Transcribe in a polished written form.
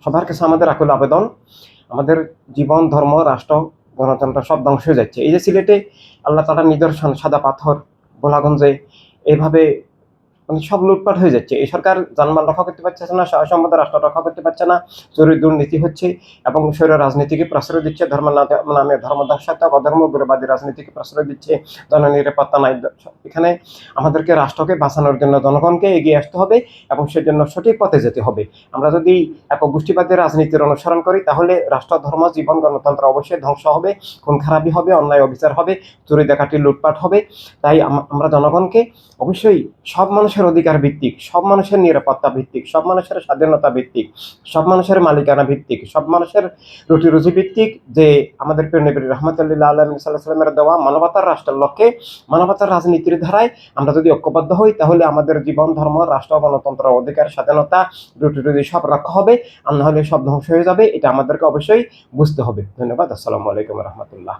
সবার কাছে আমাদের আকুল আবেদন, আমাদের জীবন, ধর্ম, রাষ্ট্র, গণতন্ত্র সব ধ্বংস হয়ে যাচ্ছে। এই যে সিলেটে আল্লাহ তাআলার নিদর্শন, সাদা পাথর, ভোলাগঞ্জে এভাবে মানে সব লুটপাট হয়ে যাচ্ছে। এই সরকার জানমাল রক্ষা করতে পারছে না, সহ-সম্পদ রাষ্ট্র রক্ষা করতে পারছে না, চুরি দুর্নীতি হচ্ছে এবং স্বৈর রাজনীতিকে প্রশ্রয় দিচ্ছে, ধর্মের নামে ধর্ম ধ্বংসাত্মক অধর্ম উগ্রবাদী রাজনীতিকে প্রশ্রয় দিচ্ছে, জননিরাপত্তা নাই। এখানে আমাদেরকে রাষ্ট্রকে বাঁচানোর জন্য জনগণকে এগিয়ে আসতে হবে এবং সেজন্য সঠিক পথে যেতে হবে। আমরা যদি একক গোষ্ঠীবাদী রাজনীতির অনুসরণ করি তাহলে রাষ্ট্র, ধর্ম, জীবন, গণতন্ত্র অবশ্যই ধ্বংস হবে, খুন খারাপি হবে, অন্যায় অবিচার হবে, চুরি ডাকাতি লুটপাট হবে। তাই আমরা জনগণকে অবশ্যই সব মানুষের অধিকার ভিত্তিক, সব মানুষের নিরাপত্তা ভিত্তিক, সব মানুষের স্বাধীনতা ভিত্তিক, সব মানুষের মালিকানা ভিত্তিক, সব মানুষের রুটি রুজি ভিত্তিক যে আমাদের প্রিয় নবী রাহমাতুল্লিল আলামিন সাল্লাল্লাহু আলাইহি ওয়াসাল্লামের দেওয়া মানবতার রাষ্ট্রের লক্ষ্যে, মানবতার রাজনীতির ধারায় আমরা যদি ঐক্যবদ্ধ হই তাহলে আমাদের জীবন, ধর্ম, রাষ্ট্র, গণতন্ত্র, অধিকার, স্বাধীনতা, রুটি রুজি সব রক্ষা হবে। আর না হলে সব ধ্বংস হয়ে যাবে। এটা আমাদেরকে অবশ্যই বুঝতে হবে। ধন্যবাদ। আসসালামু আলাইকুম রহমতুল্লাহ।